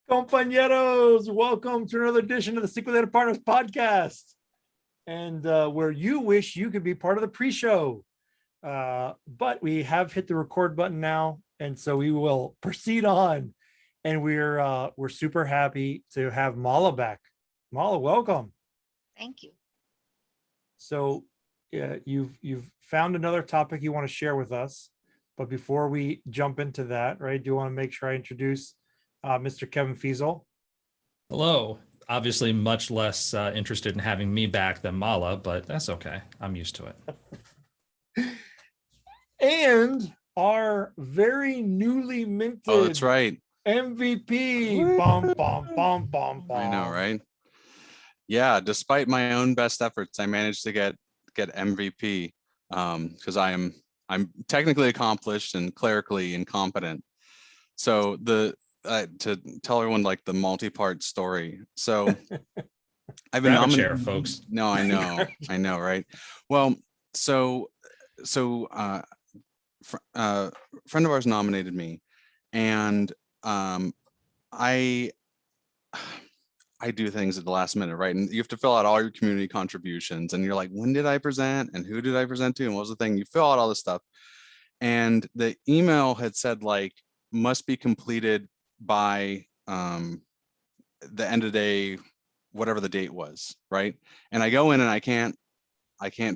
Compañeros, welcome to another edition of the SQL Data Partners Podcast, and where you wish you could be part of the pre-show. But we have hit the record button now, and so we will proceed on. And we're super happy to have Mala back. Mala, welcome. Thank you. So you've found another topic you want to share with us, but before we jump into that, right? Do you want to make sure I introduce Mr. Kevin Fiesel? Hello. Obviously, much less interested in having me back than Mala, but that's okay. I'm used to it. And our very newly minted that's right. MVP. Bum, bum, bum, bum, bum. I know, right? Yeah, despite my own best efforts, I managed to get MVP because I'm technically accomplished and clerically incompetent. So to tell everyone like the multi-part story. So I've been nominated, folks. No, I know, right? Well, so a friend of ours nominated me, and I do things at the last minute, right? And you have to fill out all your community contributions, and you're like, when did I present, and who did I present to, and what was the thing? You fill out all this stuff, and the email had said like must be completed by the end of the day, whatever the date was, right? And I go in and I can't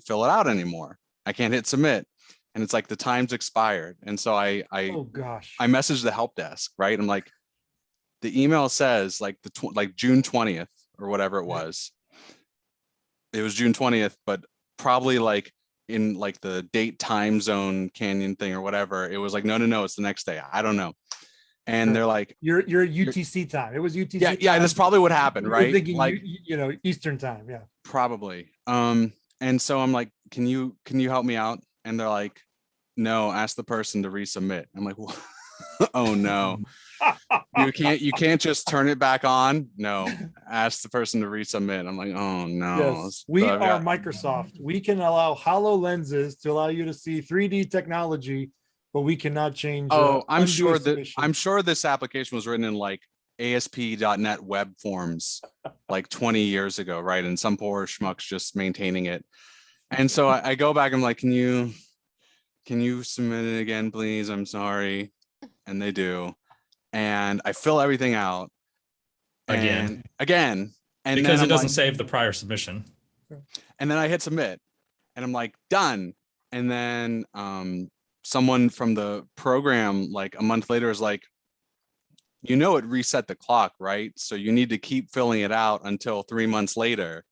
fill it out anymore. I can't hit submit, and it's like the time's expired. And so I messaged the help desk, right? I'm like, the email says like June 20th or whatever it was. It was June 20th, but probably like in like the date time zone canyon thing or whatever, it was like no, it's the next day. I don't know. And they're like, you're UTC time. It was UTC. Yeah, time. yeah, that's probably what happened, right? You're thinking, like Eastern time, yeah. Probably. And so I'm like, can you help me out? And they're like, no, ask the person to resubmit. I'm like, well, oh no. You can't just turn it back on. No, ask the person to resubmit. I'm like, oh no. Yes, we are Microsoft. We can allow HoloLenses to allow you to see 3D technology, but we cannot change. I'm sure this application was written in like ASP.NET web forms like 20 years ago, right? And some poor schmuck's just maintaining it. And so I go back. I'm like, can you submit it again, please? I'm sorry. And they do. And I fill everything out again, and because it doesn't save the prior submission. And then I hit submit, and I'm like, done. And then someone from the program, like a month later, is like, it reset the clock, right? So you need to keep filling it out until 3 months later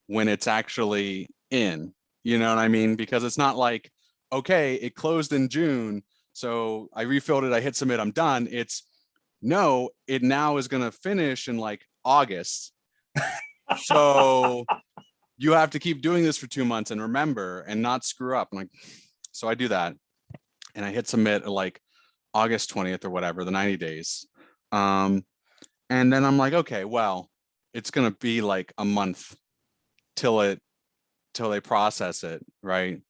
when it's actually in. You know what I mean? Because it's not like, okay, it closed in June, so I refilled it, I hit submit, I'm done. It's no, it now is going to finish in like August. So you have to keep doing this for 2 months and remember and not screw up. I'm like, so I do that and I hit submit at like August 20th or whatever, the 90 days. And then I'm like, okay, well, it's going to be like a month till they process it, right?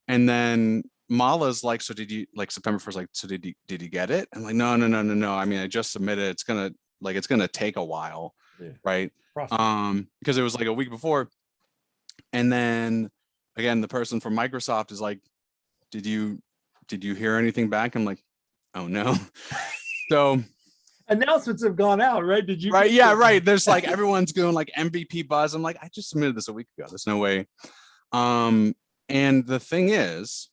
And then Mala's like, so did you, like September 1st, like, so did you get it? I'm like, no. I mean, I just submitted. It's gonna take a while, yeah. Right? Because it was like a week before. And then again, the person from Microsoft is like, did you hear anything back? I'm like, oh no. So announcements have gone out, right? Did you? Right. Yeah. Right. There's like, everyone's going like MVP buzz. I'm like, I just submitted this a week ago. There's no way. And the thing is,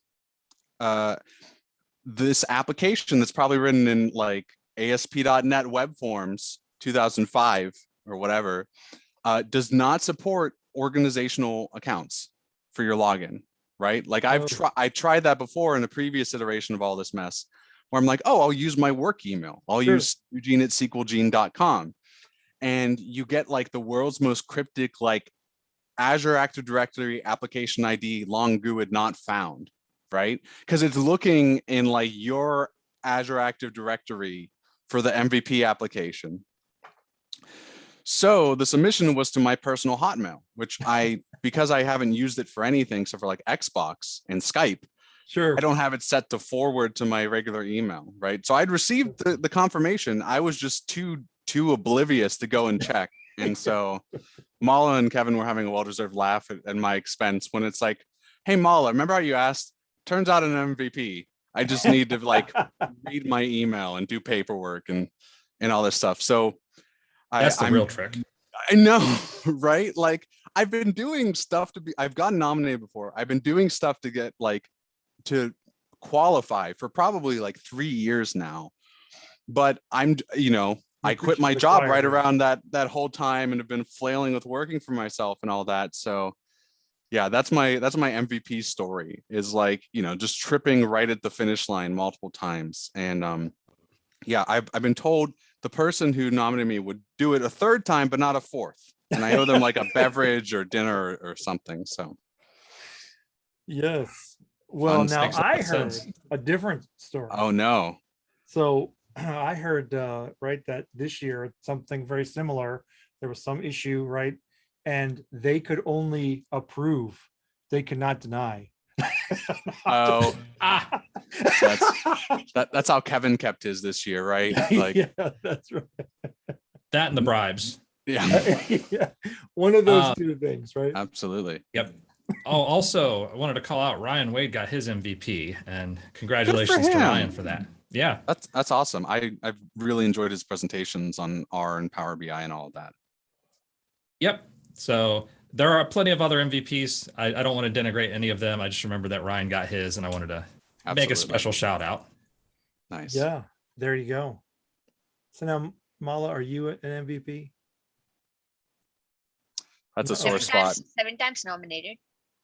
this application that's probably written in like ASP.NET web forms 2005 or whatever, does not support organizational accounts for your login, right? Like I tried that before in a previous iteration of all this mess, where I'm like, oh, I'll use my work email. I'll use Eugene at SQLgene.com. And you get like the world's most cryptic, like Azure Active Directory application ID long GUID not found, right? Because it's looking in like your Azure Active Directory for the MVP application. So the submission was to my personal Hotmail, which because I haven't used it for anything except for like Xbox and Skype, Sure. I don't have it set to forward to my regular email, right? So I'd received the confirmation. I was just too oblivious to go and check. And so Mala and Kevin were having a well-deserved laugh at my expense when it's like, hey, Mala, remember how you asked? Turns out an MVP. I just need to like read my email and do paperwork and all this stuff. So That's the real trick. I know, right? Like I've been doing stuff I've gotten nominated before. I've been doing stuff to get like to qualify for probably like 3 years now. But I quit my job right around that whole time and have been flailing with working for myself and all that. So yeah, that's my MVP story, is like, just tripping right at the finish line multiple times. And yeah, I've been told the person who nominated me would do it a third time, but not a fourth. And I owe them like a beverage or dinner or something. So yes. Well, now Makes a lot I of heard sense. a different story. oh no. So I heard, right, that this year, something very similar, there was some issue, right? And they could only approve, they could not deny. Oh, that's how Kevin kept his this year, right? Like, yeah, that's right. That and the bribes. yeah, Yeah. One of those two things, right? absolutely. Yep. Oh, also, I wanted to call out Ryan Wade got his MVP, and congratulations to him. Ryan for that. Yeah. That's awesome. I've really enjoyed his presentations on R and Power BI and all of that. Yep. So there are plenty of other MVPs. I don't want to denigrate any of them. I just remember that Ryan got his, and I wanted to make a special shout out. Nice. Yeah, there you go. So now, Mala, are you an MVP? That's a sore spot. 7 times nominated.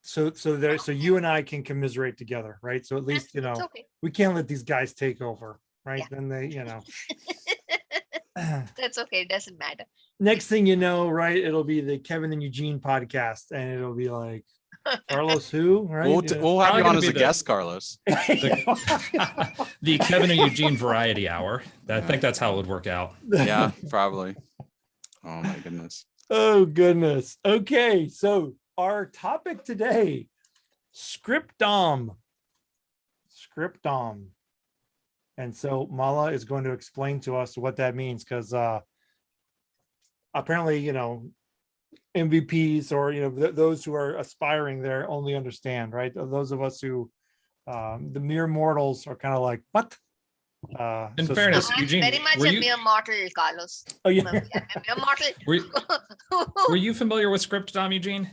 So you and I can commiserate together, right? So at least, It's okay. we can't let these guys take over, right? Yeah. Then they, That's okay. It doesn't matter. next thing you know, right, it'll be the Kevin and Eugene podcast, and it'll be like, Carlos who, right? We'll have Probably you on gonna as be a guest, Carlos. The Kevin and Eugene Variety Hour. I think that's how it would work out. Yeah, probably. Oh my goodness. Oh goodness. Okay, so our topic today, ScriptDOM. ScriptDOM. And so Mala is going to explain to us what that means, because apparently, MVPs or those who are aspiring there only understand, right? Those of us who the mere mortals are kind of like, what? In fairness, I'm Eugene, very much were a you- mere mortal, Carlos. Oh yeah. I'm a mere mortal. Were you familiar with ScriptDOM, Eugene?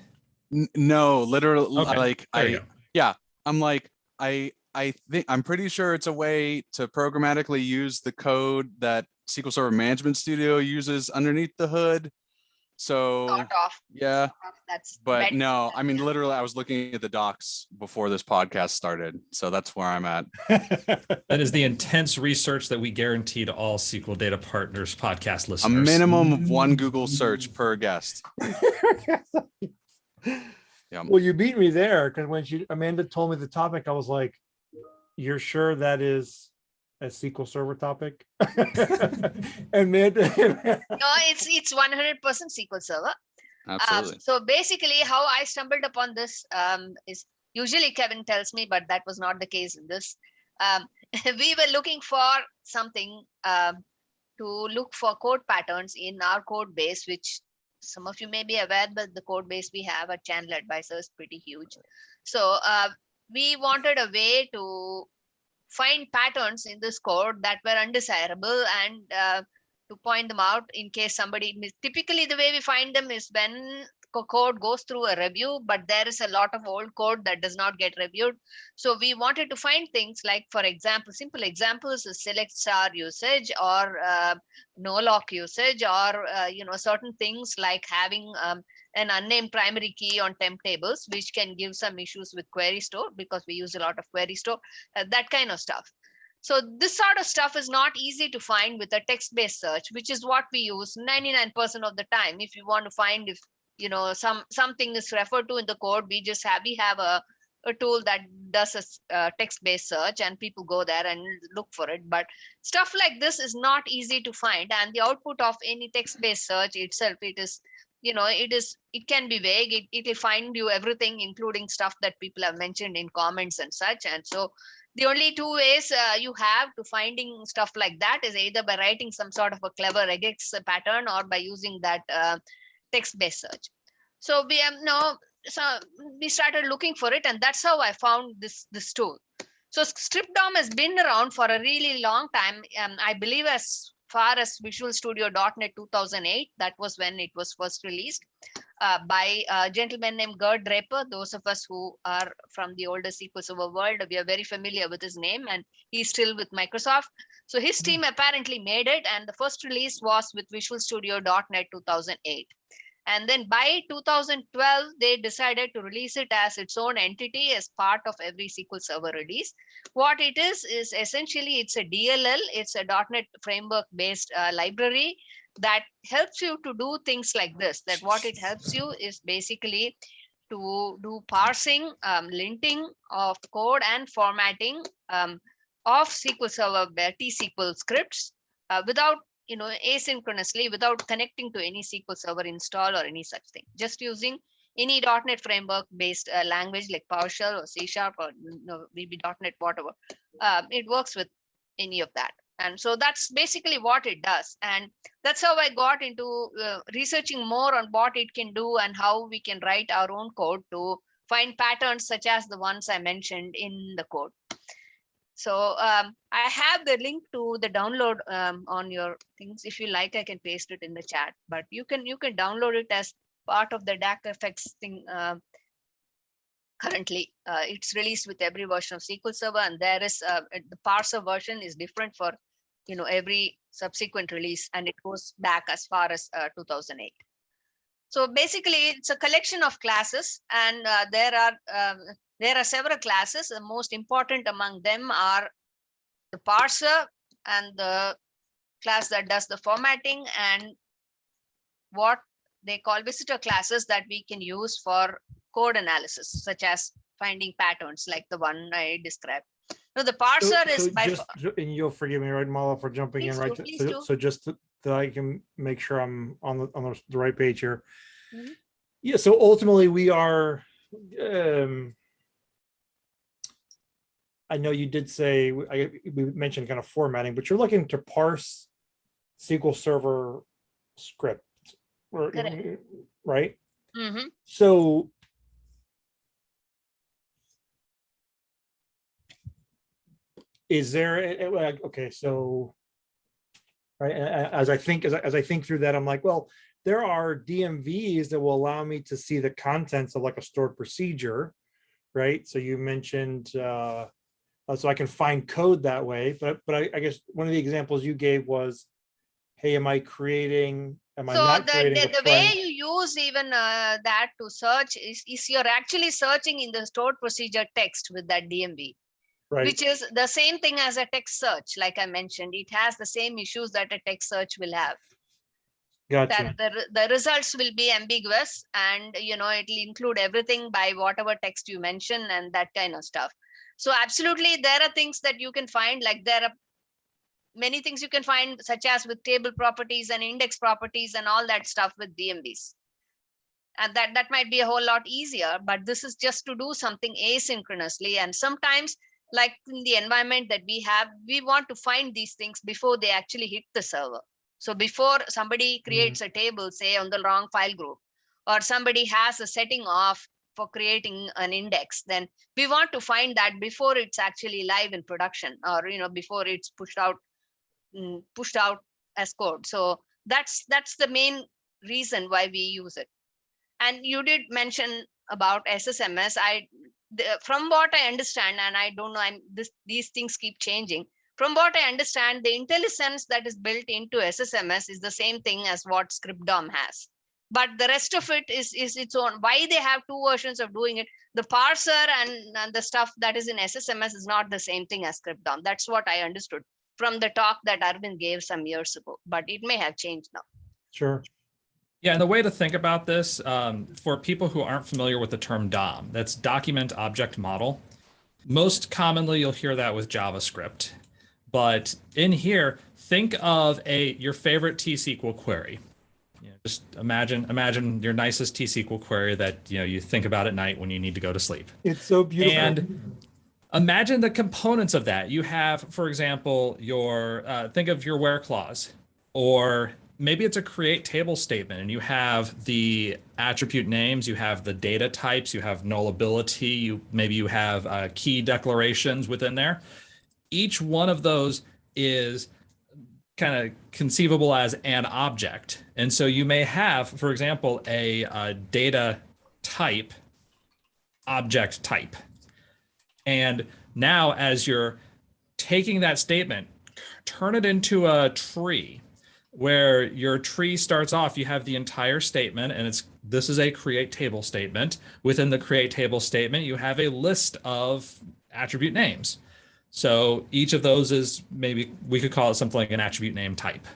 No, literally, Okay, like there you go. I'm like, I think I'm pretty sure it's a way to programmatically use the code that SQL Server Management Studio uses underneath the hood. So Sort of. yeah, That's but better. no, I mean, literally, I was looking at the docs before this podcast started, so that's where I'm at. That is the intense research that we guarantee to all SQL Data Partners podcast A listeners. minimum of one Google search per guest. Yeah. Well, you beat me there, because when Amanda told me the topic, I was like, "You're sure that is a SQL Server topic?" Amanda, No, it's 100% SQL Server. Absolutely. So basically, how I stumbled upon this is usually Kevin tells me, but that was not the case in this. We were looking for something to look for code patterns in our code base, which some of you may be aware that the code base we have at Channel Advisor is pretty huge. So we wanted a way to find patterns in this code that were undesirable and to point them out in case somebody typically the way we find them is when code goes through a review, but there is a lot of old code that does not get reviewed. So we wanted to find things like, for example, simple examples is select star usage or no lock usage, or certain things like having an unnamed primary key on temp tables, which can give some issues with query store because we use a lot of query store, that kind of stuff. So this sort of stuff is not easy to find with a text-based search, which is what we use 99% of the time. If you want to find if something is referred to in the code, we have a tool that does a text-based search and people go there and look for it. But stuff like this is not easy to find, and the output of any text-based search itself, it is it can be vague. It'll find you everything, including stuff that people have mentioned in comments and such. And so the only two ways you have to finding stuff like that is either by writing some sort of a clever regex pattern or by using that text-based search. So we started looking for it, and that's how I found this tool. So ScriptDOM has been around for a really long time. I believe as far as Visual Studio .NET 2008, that was when it was first released by a gentleman named Gerd Draper. Those of us who are from the older SQL Server world, we are very familiar with his name, and he's still with Microsoft. So his team apparently made it, and the first release was with Visual Studio .NET 2008. And then by 2012, they decided to release it as its own entity as part of every SQL Server release. What it is essentially it's a DLL. It's a .NET framework based library that helps you to do things like this. That what it helps you is basically to do parsing, linting of code and formatting of SQL Server T-SQL scripts without asynchronously, without connecting to any SQL Server install or any such thing, just using any .NET framework based language like PowerShell or C# or VB.NET, whatever. It works with any of that. And so that's basically what it does. And that's how I got into researching more on what it can do and how we can write our own code to find patterns such as the ones I mentioned in the code. So I have the link to the download on your things. If you like, I can paste it in the chat, but you can download it as part of the DAC effects thing. Currently, it's released with every version of SQL Server, and there is the parser version is different for every subsequent release, and it goes back as far as 2008. So basically, it's a collection of classes, and there are several classes. The most important among them are the parser and the class that does the formatting, and what they call visitor classes that we can use for code analysis, such as finding patterns like the one I described. Now, the parser is by just, and you'll forgive me, right, Mala, for jumping in, right? So just that I can make sure I'm on the right page here. Mm-hmm. Yeah. So ultimately, we are. I know you did say we mentioned kind of formatting, but you're looking to parse SQL Server script, right? Mm-hmm. So is there okay? So right, as I think through that, I'm like, well, there are DMVs that will allow me to see the contents of like a stored procedure, right? So you mentioned. So I can find code that way, but I guess one of the examples you gave was, hey, am I not creating? So the way you use even that to search is you're actually searching in the stored procedure text with that DMV, right, which is the same thing as a text search. Like I mentioned, it has the same issues that a text search will have. Gotcha. That the results will be ambiguous, and it'll include everything by whatever text you mention and that kind of stuff. So absolutely, there are things that you can find, like there are many things you can find, such as with table properties and index properties and all that stuff with DMVs. And that might be a whole lot easier, but this is just to do something asynchronously. And sometimes, like in the environment that we have, we want to find these things before they actually hit the server. So before somebody creates a table, say on the wrong file group, or somebody has a setting off for creating an index, then we want to find that before it's actually live in production, or before it's pushed out as code. So that's the main reason why we use it. And you did mention about SSMS. From what I understand, and I don't know, these things keep changing. From what I understand, the IntelliSense that is built into SSMS is the same thing as what ScriptDOM has. But the rest of it is its own. Why they have two versions of doing it? The parser and the stuff that is in SSMS is not the same thing as ScriptDOM. That's what I understood from the talk that Arvind gave some years ago, but it may have changed now. Sure. Yeah, and the way to think about this, for people who aren't familiar with the term DOM, that's Document Object Model. Most commonly, you'll hear that with JavaScript. But in here, think of your favorite T-SQL query. Just imagine your nicest T-SQL query that you think about at night when you need to go to sleep. It's so beautiful. And imagine the components of that. You have, for example, think of your where clause, or maybe it's a create table statement, and you have the attribute names, you have the data types, you have nullability, maybe you have key declarations within there. Each one of those is kind of conceivable as an object. And so you may have, for example, a data type, object type. And now as you're taking that statement, turn it into a tree, where your tree starts off, you have the entire statement, and this is a create table statement. Within the create table statement, you have a list of attribute names. So each of those is, maybe we could call it something like an attribute name type.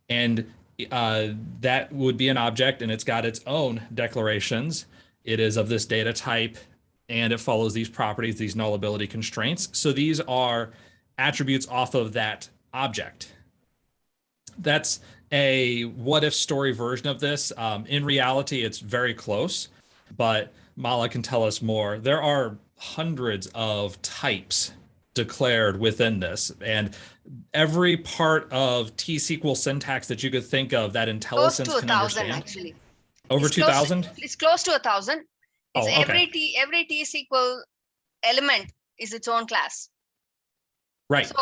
And that would be an object, and it's got its own declarations. It is of this data type, and it follows these properties, these nullability constraints. So these are attributes off of that object. That's a what if story version of this. In reality, it's very close, but Mala can tell us more. There are hundreds of types declared within this, and every part of T-SQL syntax that you could think of that IntelliSense Close to can 1,000 understand. actually. Over 2,000? It's close to 1,000. Oh, okay. Every T-SQL element is its own class. Right. So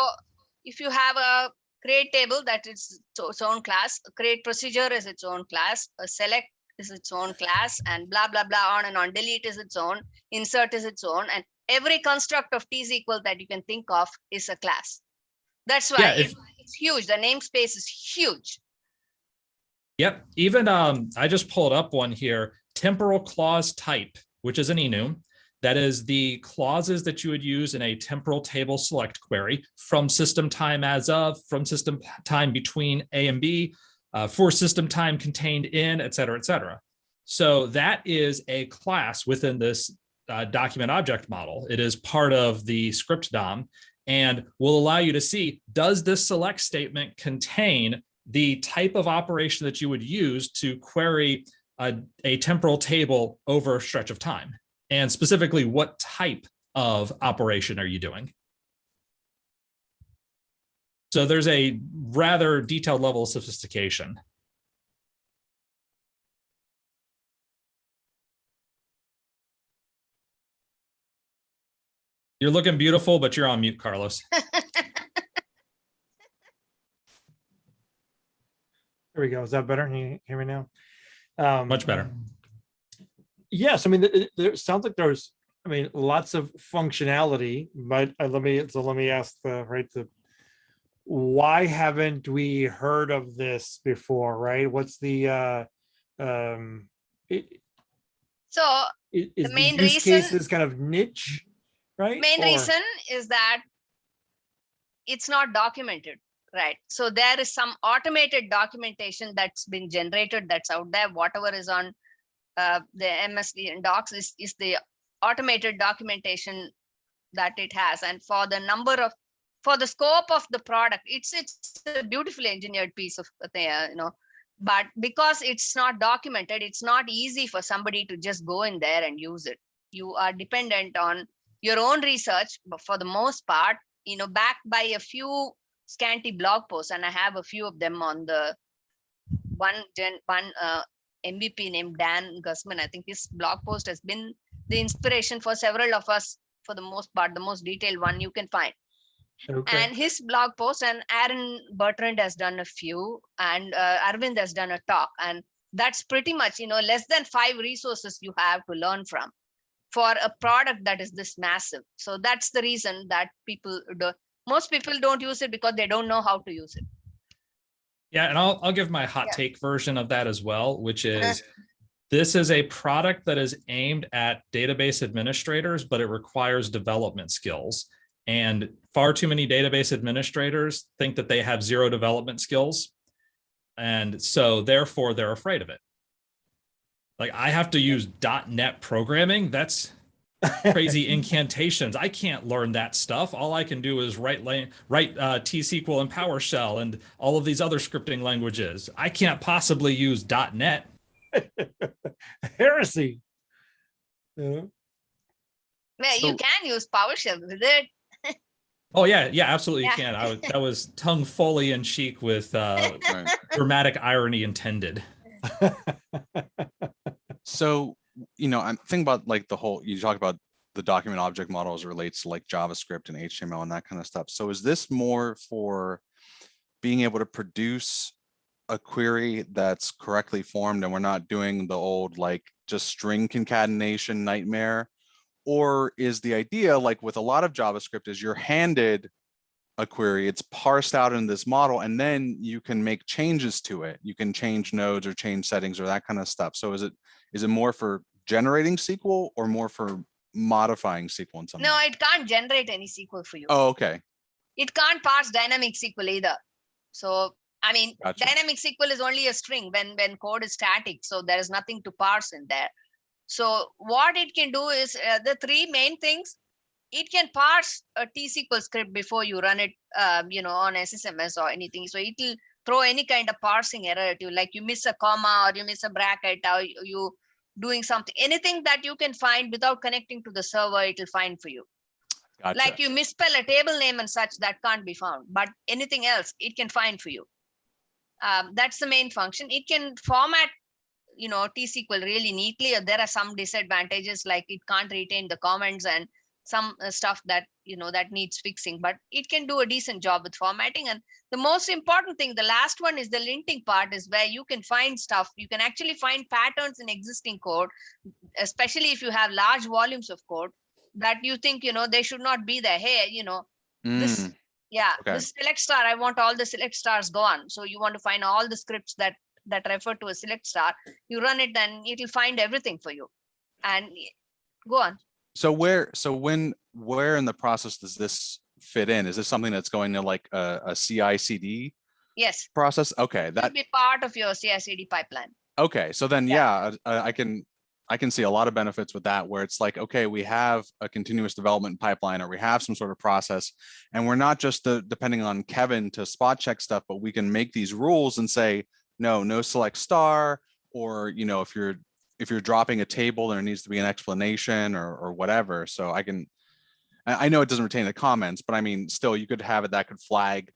if you have a create table, that is its own class, a create procedure is its own class, a select is its own class, and blah, blah, blah, on and on. Delete is its own, insert is its own, and every construct of T-SQL that you can think of is a class. That's why it's huge. The namespace is huge. Yep. Even I just pulled up one here, temporal clause type, which is an enum. That is the clauses that you would use in a temporal table select query from system time as of, from system time between A and B, for system time contained in, et cetera, et cetera. So that is a class within this document object model. It is part of the ScriptDOM and will allow you to see, does this select statement contain the type of operation that you would use to query a temporal table over a stretch of time? And specifically, what type of operation are you doing? So there's a rather detailed level of sophistication. You're looking beautiful, but you're on mute, Carlos. There we go. Is that better? Can you hear me now? Much better. Yes, I mean, it sounds like there's, lots of functionality, but let me ask why haven't we heard of this before, right? What's the So is the main use reason case is kind of niche, right? reason is that it's not documented, right? So there is some automated documentation that's been generated, that's out there. Whatever is on the MSD and docs is the automated documentation that it has. And for the scope of the product, it's a beautifully engineered piece of but because it's not documented, it's not easy for somebody to just go in there and use it. You are dependent on your own research, but for the most part, backed by a few scanty blog posts, and I have a few of them on the one MVP named Dan Gusman. I think his blog post has been the inspiration for several of us, for the most part, the most detailed one you can find. Okay. And his blog post, and Aaron Bertrand has done a few, and Arvind has done a talk. And that's pretty much, less than 5 resources you have to learn from for a product that is this massive. So that's the reason that most people don't use it, because they don't know how to use it. Yeah, and I'll give my hot take version of that as well, which is this is a product that is aimed at database administrators, but it requires development skills. And far too many database administrators think that they have 0 development skills. And so therefore they're afraid of it. Like, I have to use .NET programming. That's crazy incantations. I can't learn that stuff. All I can do is write T-SQL and PowerShell and all of these other scripting languages. I can't possibly use .NET. Heresy. Yeah. Well, you can use PowerShell with it. Oh yeah, absolutely Yeah. you can. That was tongue fully in cheek with Right. dramatic irony intended. So, I'm thinking about like you talk about the document object model as it relates to like JavaScript and HTML and that kind of stuff. So is this more for being able to produce a query that's correctly formed and we're not doing the old like just string concatenation nightmare? Or is the idea, like with a lot of JavaScript, is you're handed a query, it's parsed out in this model, and then you can make changes to it. You can change nodes or change settings or that kind of stuff. So is it more for generating SQL or more for modifying SQL in some No, way? it can't generate any SQL for you. Oh, okay. It can't parse dynamic SQL either. So, I mean, Gotcha. dynamic SQL is only a string when code is static. So there is nothing to parse in there. So what it can do is the three main things. It can parse a T-SQL script before you run it, on SSMS or anything. So it will throw any kind of parsing error at you, like you miss a comma or you miss a bracket or you doing something, anything that you can find without connecting to the server, it will find for you. Gotcha. Like you misspell a table name and such, that can't be found, but anything else, it can find for you. That's the main function. It can format, T-SQL really neatly. There are some disadvantages, like it can't retain the comments and some stuff that that needs fixing, but it can do a decent job with formatting. And the most important thing, the last one, is the linting part, is where you can find stuff. You can actually find patterns in existing code, especially if you have large volumes of code that you think they should not be there. Hey, this Okay. this select star, I want all the select stars gone. So you want to find all the scripts that refer to a select star. You run it, then it will find everything for you. And go on. So where in the process does this fit in? Is this something that's going to like a CI/CD Yes, process? Okay, that will be part of your CI/CD pipeline. okay. So then, I can see a lot of benefits with that, where it's like, okay, we have a continuous development pipeline, or we have some sort of process, and we're not just depending on Kevin to spot check stuff, but we can make these rules and say, no select star, or if you're dropping a table, there needs to be an explanation or whatever. So I know it doesn't retain the comments, but I mean, still, you could have it that could flag.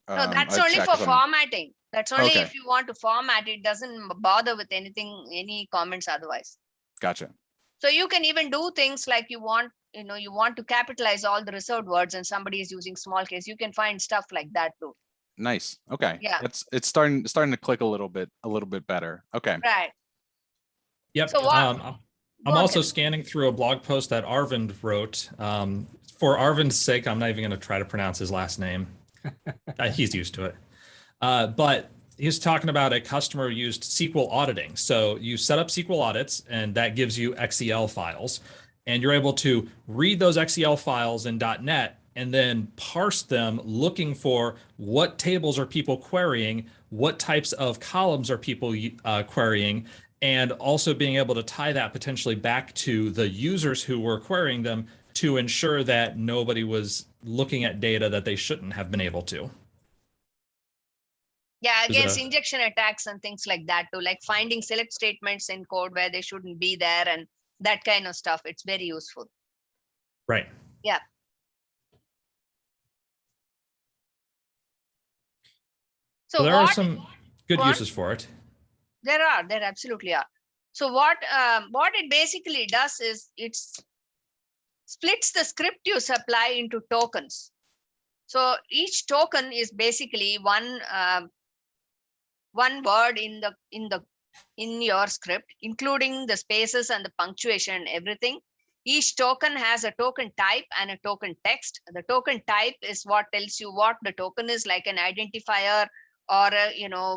No, that's a only check for or something. formatting. That's only Okay. if you want to format. It doesn't bother with any comments otherwise. Gotcha. So you can even do things like you want to capitalize all the reserved words and somebody is using small case. You can find stuff like that too. Nice. Okay. Yeah. It's starting to click a little bit better. Okay. Right. Yep. So what? I'm also scanning through a blog post that Arvind wrote. For Arvind's sake, I'm not even going to try to pronounce his last name. He's used to it. But he's talking about a customer used SQL auditing. So you set up SQL audits, and that gives you XEL files. And you're able to read those XEL files in .NET and then parse them, looking for what tables are people querying, what types of columns are people querying, and also being able to tie that potentially back to the users who were querying them to ensure that nobody was looking at data that they shouldn't have been able to. Yeah, against injection attacks and things like that too, like finding select statements in code where they shouldn't be there and that kind of stuff. It's very useful. Right. Yeah. So there are some good uses for it. There absolutely are. So what it basically does is it splits the script you supply into tokens. So each token is basically one word in your script, including the spaces and the punctuation and everything. Each token has a token type and a token text. The token type is what tells you what the token is, like an identifier or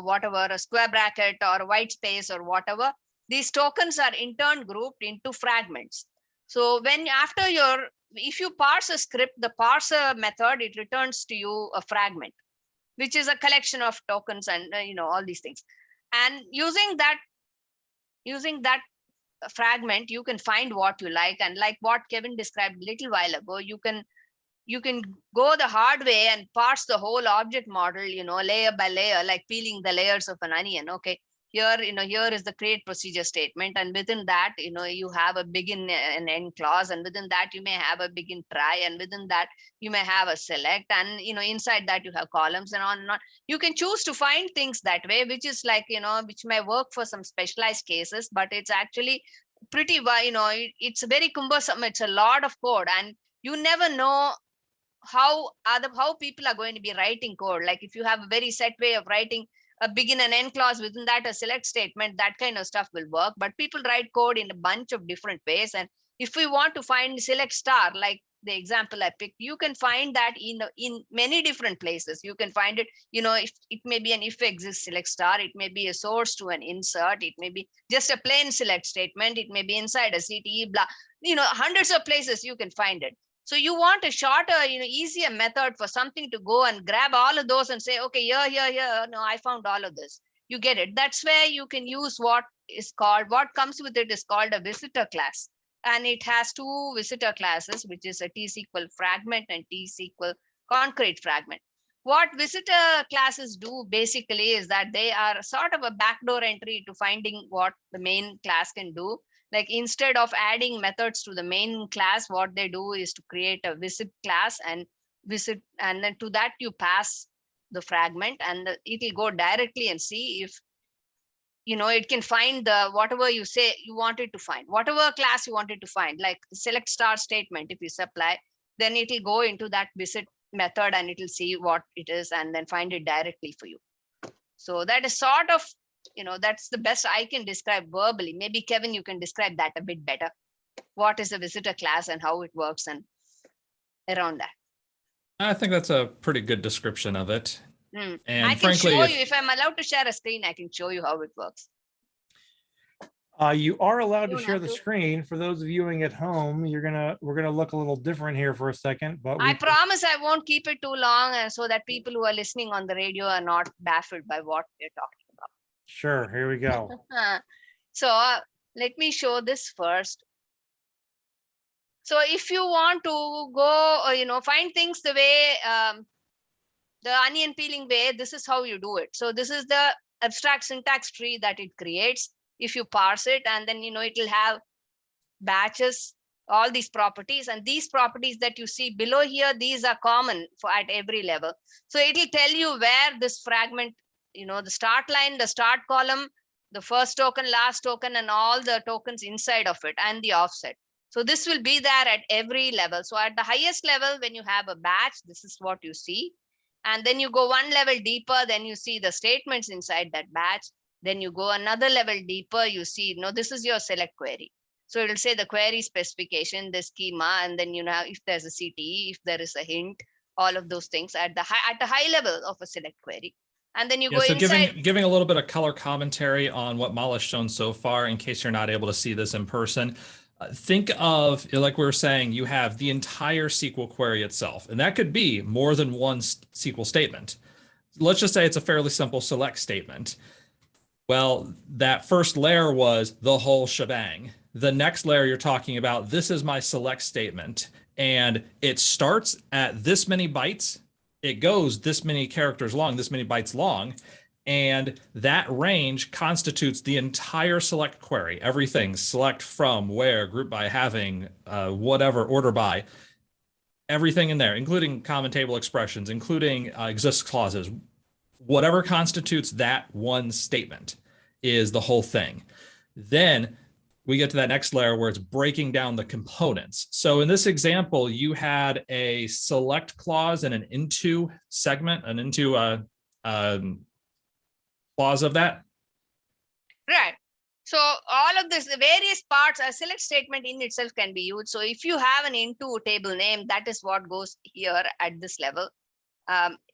whatever, a square bracket or a white space or whatever. These tokens are in turn grouped into fragments. So if you parse a script, the parser method, it returns to you a fragment, which is a collection of tokens and all these things. And using that fragment, you can find what you like. And like what Kevin described a little while ago, you can go the hard way and parse the whole object model, layer by layer, like peeling the layers of an onion. Okay, here, here is the create procedure statement, and within that, you have a begin and end clause, and within that you may have a begin try, and within that you may have a select, and inside that you have columns, and on and on. You can choose to find things that way, which is like, which may work for some specialized cases, but it's actually pretty, it's very cumbersome. It's a lot of code, and you never know how people are going to be writing code. Like if you have a very set way of writing a begin and end clause, within that a select statement, that kind of stuff will work. But people write code in a bunch of different ways. And if we want to find select star, like the example I picked, you can find that in many different places. You can find it, if it may be an if exists select star, it may be a source to an insert, it may be just a plain select statement, it may be inside a CTE, blah, hundreds of places you can find it. So you want a shorter, easier method for something to go and grab all of those and say, okay, here, no, I found all of this. You get it. That's where you can use what comes with it is called a visitor class. And it has two visitor classes, which is a T-SQL fragment and T-SQL concrete fragment. What visitor classes do basically is that they are sort of a backdoor entry to finding what the main class can do. Like instead of adding methods to the main class, what they do is to create a visit class and then to that you pass the fragment, and it will go directly and see if it can find the whatever you say you wanted to find, whatever class you wanted to find, like select star statement. If you supply, then it will go into that visit method and it will see what it is and then find it directly for you. So that is sort of, that's the best I can describe verbally. Maybe Kevin, you can describe that a bit better. What is a visitor class and how it works and around that. I think that's a pretty good description of it. And And I can frankly, show you, if I'm allowed to share a screen, I can show you how it works. You are allowed You to don't share have the to. screen. For those viewing at home, we're gonna look a little different here for a second, but I promise I won't keep it too long, and so that people who are listening on the radio are not baffled by what we're talking about. Sure, here we go. So let me show this first. So if you want to go, find things the way, the onion peeling way, this is how you do it. So this is the abstract syntax tree that it creates. If you parse it, and then, it will have batches, all these properties, and these properties that you see below here, these are common for at every level. So it will tell you where this fragment, the start line, the start column, the first token, last token, and all the tokens inside of it, and the offset. So this will be there at every level. So at the highest level, when you have a batch, this is what you see. And then you go one level deeper, then you see the statements inside that batch. Then you go another level deeper, you see, this is your select query. So it will say the query specification, the schema, and then, if there's a CTE, if there is a hint, all of those things at the high level of a select query. And then you go so inside. giving a little bit of color commentary on what Mala's shown so far, in case you're not able to see this in person. Think of, like we were saying, you have the entire SQL query itself, and that could be more than one SQL statement. Let's just say it's a fairly simple select statement. Well, that first layer was the whole shebang. The next layer you're talking about, this is my select statement, and it starts at this many bytes. It goes this many characters long, this many bytes long, and that range constitutes the entire select query. Everything, select from, where, group by, having, whatever, order by, everything in there, including common table expressions, including exists clauses. Whatever constitutes that one statement is the whole thing. Then we get to that next layer where it's breaking down the components. So in this example, you had a select clause and an into segment, an into clause of that. Right. So all of this, the various parts, a select statement in itself can be used. So if you have an into table name, that is what goes here at this level.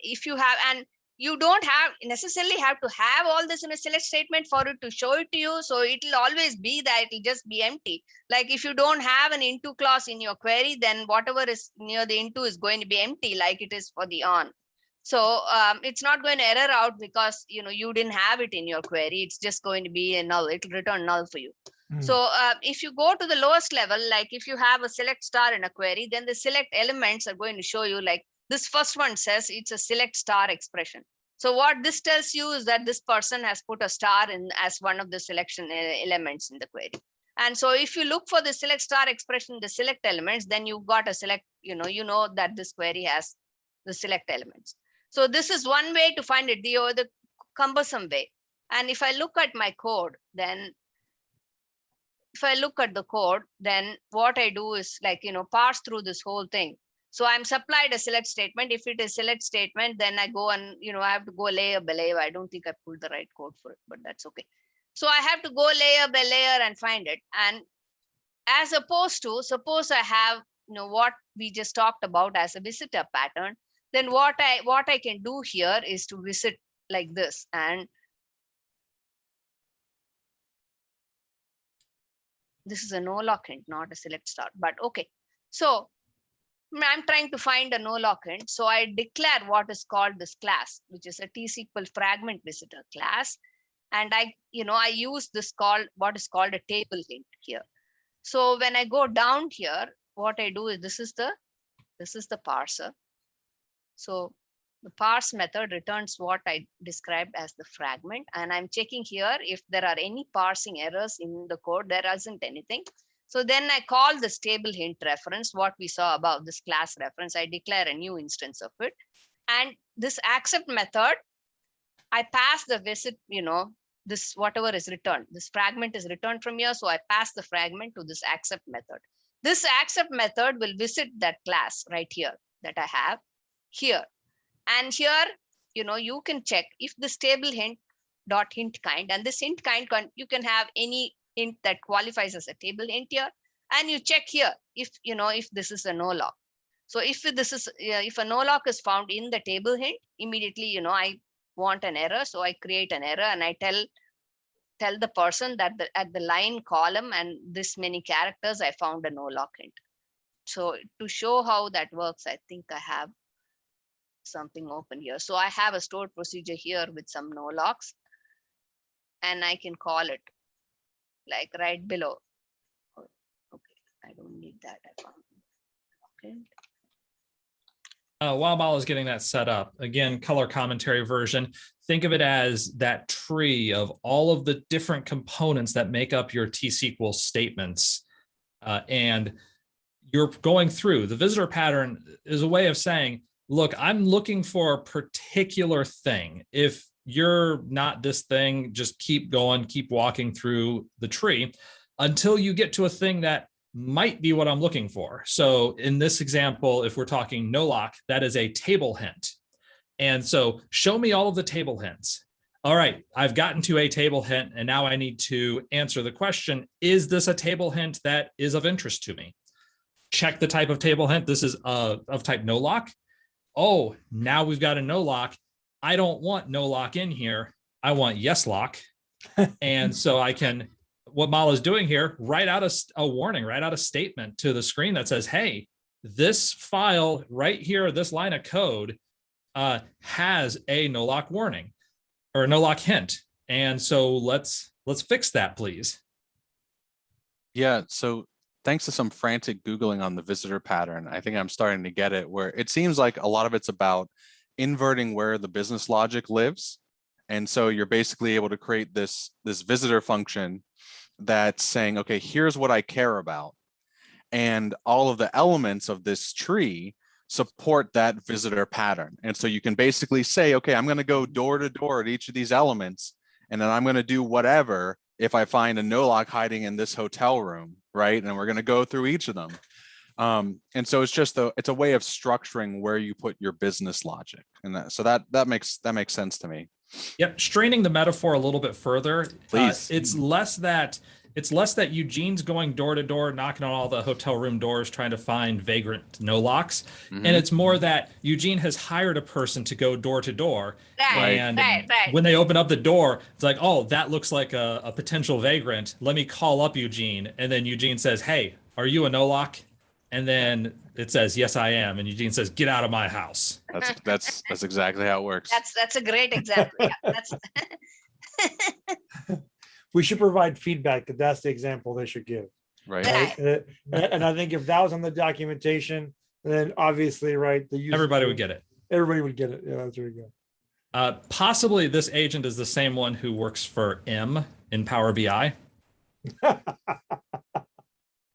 If you have, and you don't necessarily have to have all this in a select statement for it to show it to you. So it will always be that it will just be empty. Like if you don't have an into clause in your query, then whatever is near the into is going to be empty, like it is for the on. So it's not going to error out because you didn't have it in your query. It's just going to be a null. It will return null for you. So if you go to the lowest level, like if you have a select star in a query, then the select elements are going to show you, like this first one says it's a select star expression. So what this tells you is that this person has put a star in as one of the selection elements in the query. And so if you look for the select star expression, the select elements, then you've got a select, you know that this query has the select elements. So this is one way to find it, the cumbersome way. And if I look at my code, then if I look at the code, then what I do is like, parse through this whole thing. So I'm supplied a select statement. If it is select statement, then I go and, I have to go layer by layer. I don't think I pulled the right code for it, but that's okay. So I have to go layer by layer and find it. And as opposed to, suppose I have, what we just talked about as a visitor pattern, then what I can do here is to visit like this. And this is a no lock hint, not a select star, but okay. So I'm trying to find a no lock hint. So I declare what is called this class, which is a T-SQL fragment visitor class. And I use this what is called a table hint here. So when I go down here, what I do is this is the parser. So the parse method returns what I described as the fragment. And I'm checking here if there are any parsing errors in the code. There isn't anything. So then I call this table hint reference, what we saw above, this class reference. I declare a new instance of it. And this accept method, I pass the visit, this whatever is returned. This fragment is returned from here. So I pass the fragment to this accept method. This accept method will visit that class right here that I have here. And here, you can check if this table hint dot hint kind, and this hint kind, you can have any hint that qualifies as a table hint here. And you check here if, if this is a no lock. So if a no lock is found in the table hint, immediately, I want an error. So I create an error and I tell the person that at the line column and this many characters, I found a no lock hint. So to show how that works, I think I have something open here. So I have a stored procedure here with some no locks, and I can call it like right below. Okay, I don't need that. I found it. Okay. While Mal is getting that set up, again, color commentary version, think of it as that tree of all of the different components that make up your T-SQL statements. And you're going through. The visitor pattern is a way of saying, look, I'm looking for a particular thing. If you're not this thing, just keep going, keep walking through the tree until you get to a thing that might be what I'm looking for. So in this example, if we're talking no lock, that is a table hint. And so show me all of the table hints. All right, I've gotten to a table hint, and now I need to answer the question, is this a table hint that is of interest to me? Check the type of table hint. This is of type no lock. Oh, now we've got a no lock. I don't want no lock in here. I want yes lock. And so I can, what Mal is doing here, write out a warning, write out a statement to the screen that says, hey, this file right here, this line of code has a no lock warning or a no lock hint. And so let's fix that, please. Yeah, so thanks to some frantic Googling on the visitor pattern, I think I'm starting to get it, where it seems like a lot of it's about inverting where the business logic lives. And so you're basically able to create this visitor function that's saying, okay, here's what I care about. And all of the elements of this tree support that visitor pattern. And so you can basically say, okay, I'm going to go door to door at each of these elements, and then I'm going to do whatever if I find a no lock hiding in this hotel room, right? And we're going to go through each of them. And so it's just it's a way of structuring where you put your business logic, and that makes sense to me. Yep, straining the metaphor a little bit further. Please. It's less that Eugene's going door to door, knocking on all the hotel room doors, trying to find vagrant no locks, and it's more that Eugene has hired a person to go door to door, and when they open up the door, it's like, oh, that looks like a potential vagrant. Let me call up Eugene, and then Eugene says, hey, are you a no lock? And then it says, yes, I am. And Eugene says, get out of my house. That's exactly how it works. That's a great example. Yeah, we should provide feedback that that's the example they should give. Right. Right. And I think if that was on the documentation, then obviously, right, the user, Everybody would get it. everybody would get it. Yeah, that's very good. Possibly this agent is the same one who works for M in Power BI.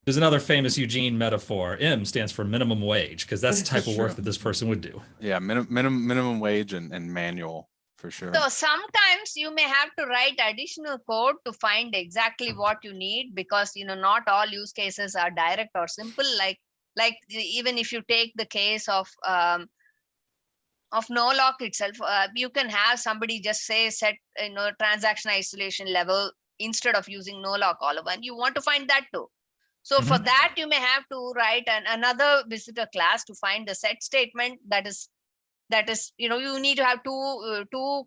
There's another famous Eugene metaphor. M stands for minimum wage, because that's the type of work that this person would do. Yeah, minimum wage and manual for sure. So sometimes you may have to write additional code to find exactly what you need, because not all use cases are direct or simple. Like even if you take the case of no lock itself, you can have somebody just say set transaction isolation level instead of using no lock all of one. You want to find that too. So for that, you may have to write another visitor class to find the set statement. That is, you need to have two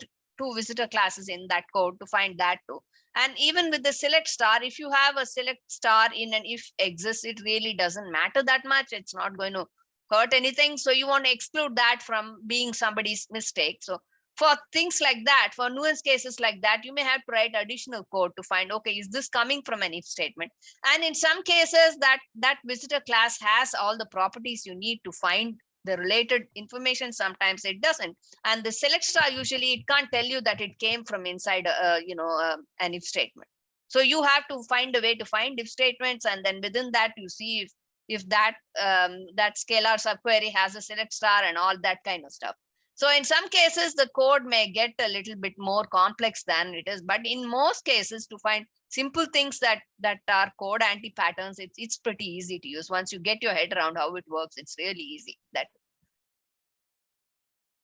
visitor classes in that code to find that too. And even with the select star, if you have a select star in an if exists, it really doesn't matter that much. It's not going to hurt anything. So you want to exclude that from being somebody's mistake. So for things like that, for nuance cases like that, you may have to write additional code to find, okay, is this coming from an if statement? And in some cases, that visitor class has all the properties you need to find the related information. Sometimes it doesn't. And the select star, usually it can't tell you that it came from inside an if statement. So you have to find a way to find if statements, and then within that you see if that scalar subquery has a select star and all that kind of stuff. So in some cases, the code may get a little bit more complex than it is, but in most cases, to find simple things that are code anti-patterns, it's pretty easy to use. Once you get your head around how it works, it's really easy.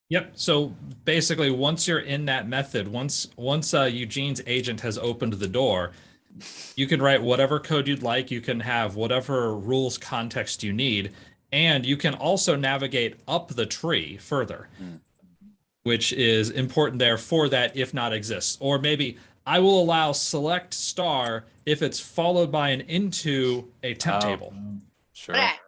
Yep. So basically, once you're in that method, once Eugene's agent has opened the door, you can write whatever code you'd like. You can have whatever rules context you need. And you can also navigate up the tree further, which is important there for that if not exists. Or maybe I will allow select star if it's followed by an into a temp table. Sure. Right.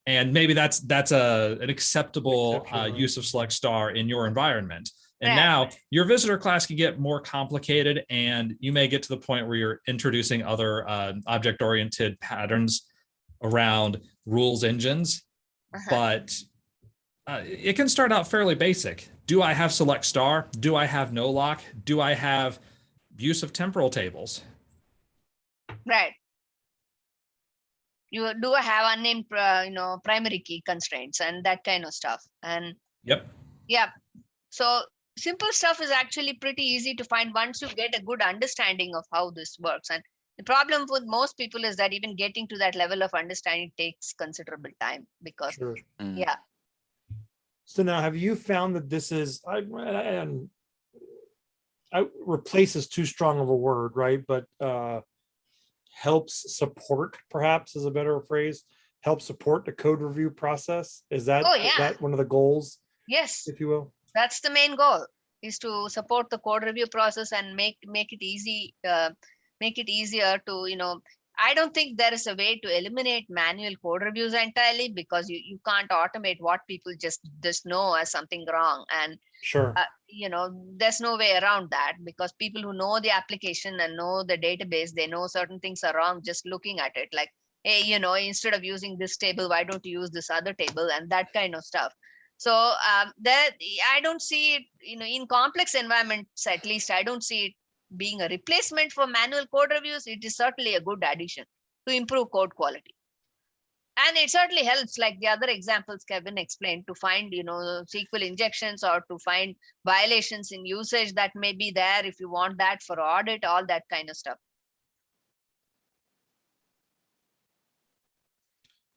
And maybe that's an acceptable use of select star in your environment. And now your visitor class can get more complicated, and you may get to the point where you're introducing other object-oriented patterns around rules engines, but it can start out fairly basic. Do I have select star? Do I have no lock? Do I have use of temporal tables? Right. You do have unnamed primary key constraints and that kind of stuff. And yeah, so simple stuff is actually pretty easy to find once you get a good understanding of how this works. And the problem with most people is that even getting to that level of understanding takes considerable time, because yeah. So now, have you found that this is, replace is too strong of a word, right? But helps support, perhaps is a better phrase, help support the code review process? Is that, is that one of the goals? Yes, if you will. That's the main goal, is to support the code review process and make it easy. Make it easier to, I don't think there is a way to eliminate manual code reviews entirely, because you can't automate what people just know as something wrong. And sure, there's no way around that, because people who know the application and know the database, they know certain things are wrong just looking at it. Like, hey, instead of using this table, why don't you use this other table, and that kind of stuff. So that I don't see it, in complex environments, at least I don't see it being a replacement for manual code reviews. It is certainly a good addition to improve code quality. And it certainly helps, like the other examples Kevin explained, to find, SQL injections or to find violations in usage that may be there if you want that for audit, all that kind of stuff.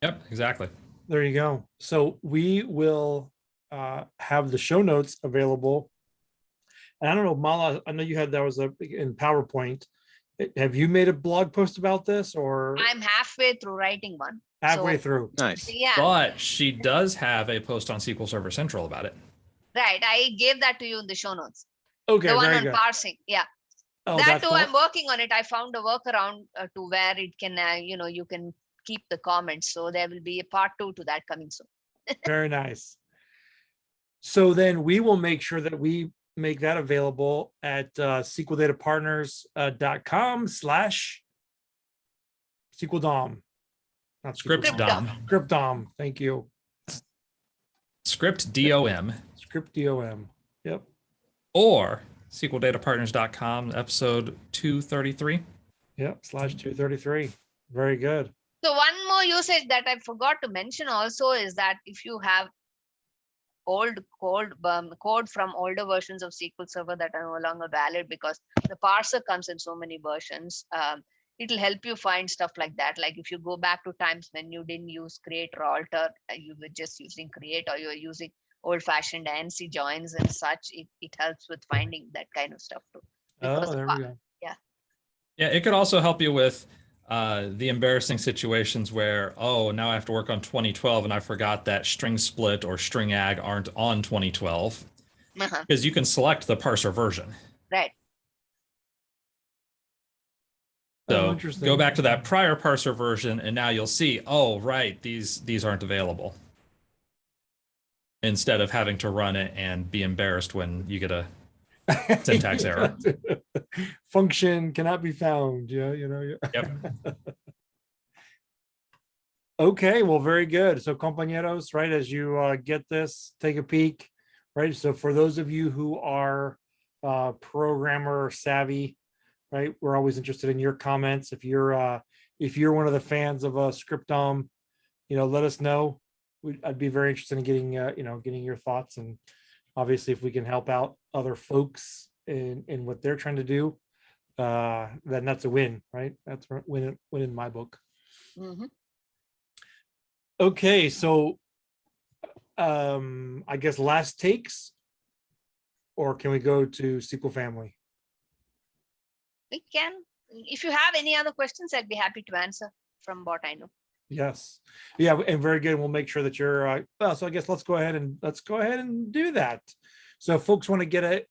Yep, exactly. There you go. So we will have the show notes available. And I don't know, Mala, I know you had, that was in PowerPoint. Have you made a blog post about this, or? I'm halfway through writing one. Halfway through. Nice. Yeah. But she does have a post on SQL Server Central about it. Right. I gave that to you in the show notes. Okay, the one very on good. parsing. Yeah. Oh, that too, I'm working on it. I found a workaround to where it can, you can keep the comments. So there will be a part 2 to that coming soon. Very nice. So then we will make sure that we make that available at SQLDataPartners.com/SQLDOM. Not ScriptDOM. ScriptDOM. Thank you. ScriptDOM. ScriptDOM. Yep. Or SQLDataPartners.com, episode 233. Yep. /233. Very good. So one more usage that I forgot to mention also is that if you have old code from older versions of SQL Server that are no longer valid because the parser comes in so many versions, it'll help you find stuff like that. Like if you go back to times when you didn't use create or alter, you were just using create, or you were using old-fashioned ANSI joins and such, it helps with finding that kind of stuff too. Oh, there we go. Yeah, it could also help you with the embarrassing situations where, oh, now I have to work on 2012 and I forgot that string split or string ag aren't on 2012, because you can select the parser version. Right. So go back to that prior parser version and now you'll see, oh, right, these aren't available. Instead of having to run it and be embarrassed when you get a syntax error. Function cannot be found. Yeah, you know. Yep. Okay, well, very good. So, compañeros, right, as you get this, take a peek, right? So, for those of you who are programmer savvy, right, we're always interested in your comments. If you're one of the fans of ScriptDOM, let us know. I'd be very interested in getting getting your thoughts, and obviously if we can help out other folks in what they're trying to do, then that's a win, right? That's a win in my book. Mm-hmm. Okay, so I guess last takes, or can we go to SQL Family? We can. If you have any other questions, I'd be happy to answer from what I know. Yes. Yeah, and very good. We'll make sure that you're so I guess let's go ahead and do that. So if folks want to get a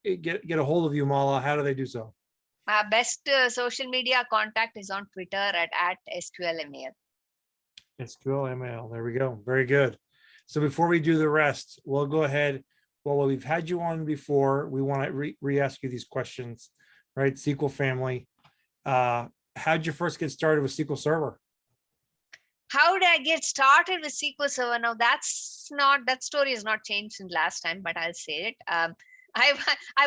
hold of you, Mala, how do they do so? My best social media contact is on Twitter at SQLMAL. SQLMAL. There we go. Very good. So before we do the rest, we'll go ahead. Well, we've had you on before. We want to re-ask you these questions, right? SQL Family. How'd you first get started with SQL Server? How did I get started with SQL Server? Now that story has not changed since last time, but I'll say it. I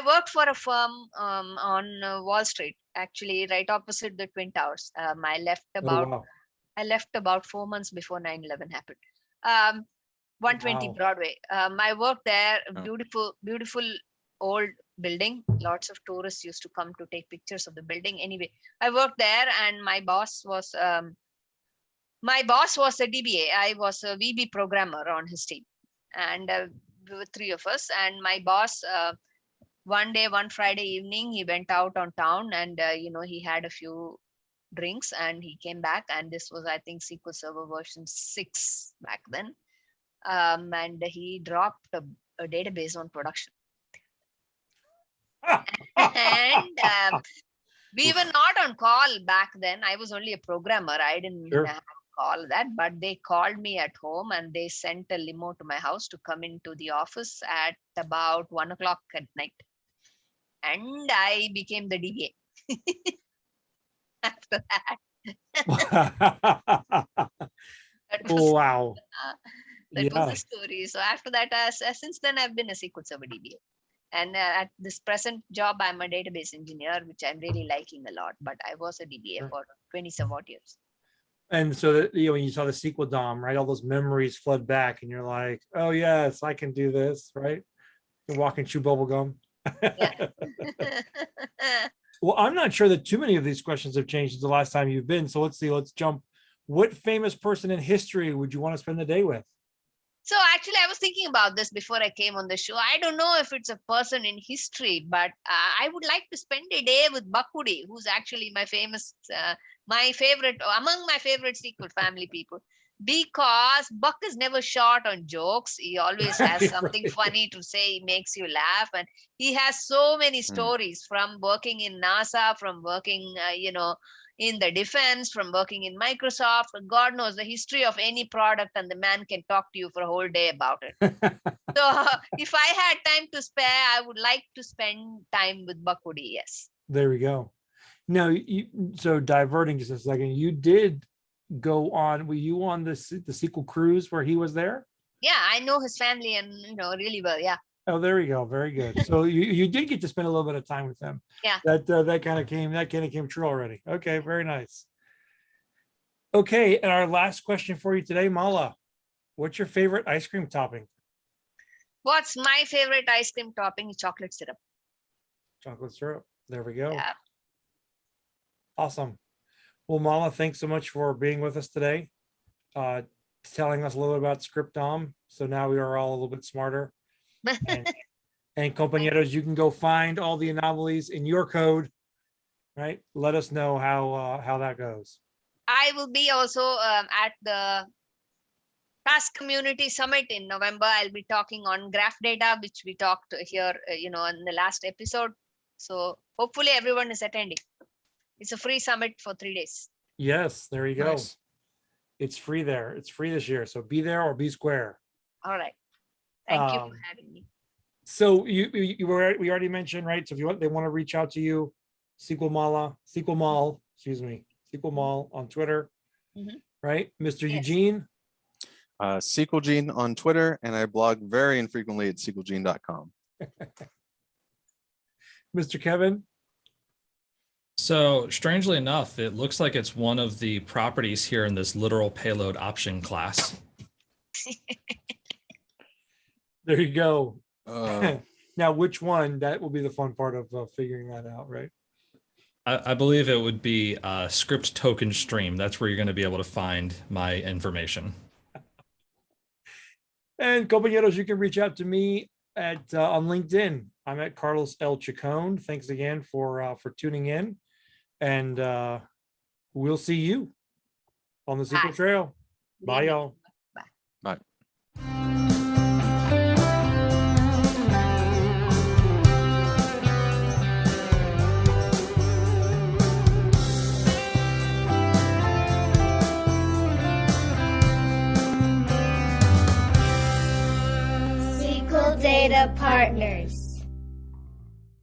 worked for a firm on Wall Street, actually right opposite the Twin Towers. I left about 4 months before 9/11 happened. 120 Broadway. I worked there. Beautiful old building. Lots of tourists used to come to take pictures of the building. Anyway, I worked there, and my boss was a DBA. I was a VB programmer on his team, and there were 3 of us. And my boss, one Friday evening, he went out on town, and he had a few drinks, and he came back, and this was, I think, SQL Server version 6 back then, and he dropped a database on production. And we were not on call back then. I was only a programmer. I didn't have call that, but they called me at home, and they sent a limo to my house to come into the office at about 1 o'clock at night. And I became the DBA after that. Wow. That was the story. So after that, since then, I've been a SQL Server DBA. And at this present job, I'm a database engineer, which I'm really liking a lot. But I was a DBA for 20-some odd years. And so that, when you saw the SQL DOM, right, all those memories flood back, and you're like, oh yes, I can do this, right? You walk and chew bubble gum. Yeah. Well, I'm not sure that too many of these questions have changed since the last time you've been. So let's see, let's jump. What famous person in history would you want to spend the day with? So actually, I was thinking about this before I came on the show. I don't know if it's a person in history, but I would like to spend a day with Bakudi, who's actually my favorite, among my favorite SQL family people, because Buck is never short on jokes. He always has something funny to say. He makes you laugh. And he has so many stories from working in NASA, from working, in the defense, from working in Microsoft. God knows the history of any product, and the man can talk to you for a whole day about it. So if I had time to spare, I would like to spend time with Bakudi. Yes. There we go. Now, so diverting just a second, you did go on, were you on the SQL cruise where he was there? Yeah, I know his family and really well. Yeah. Oh, there we go. Very good. So you did get to spend a little bit of time with them. Yeah. That kind of came true already. Okay, very nice. Okay, and our last question for you today, Mala. What's your favorite ice cream topping? What's my favorite ice cream topping? Is chocolate syrup. Chocolate syrup. There we go. Yeah. Awesome. Well, Mala, thanks so much for being with us today, telling us a little bit about ScriptDOM. So now we are all a little bit smarter. And compañeros, you can go find all the anomalies in your code, right? Let us know how that goes. I will be also at the Task Community Summit in November. I'll be talking on graph data, which we talked here, in the last episode. So hopefully everyone is attending. It's a free summit for 3 days. Yes, there you go. Nice. It's free there. It's free this year. So be there or be square. All right. Thank you for having me. So we already mentioned, right? So if they want to reach out to you, SQL Mal on Twitter, right? Mr. Yes. Eugene. SQL Gene on Twitter, and I blog very infrequently at SQLGene.com. Mr. Kevin. So strangely enough, it looks like it's one of the properties here in this literal payload option class. There you go. Uh, Now, which one? That will be the fun part of figuring that out, right? I believe it would be script token stream. That's where you're going to be able to find my information. And compañeros, you can reach out to me at on LinkedIn. I'm at Carlos L. Chacon. Thanks again for tuning in, and we'll see you on the SQL Trail. Bye, y'all. Bye. SQL Data Partners.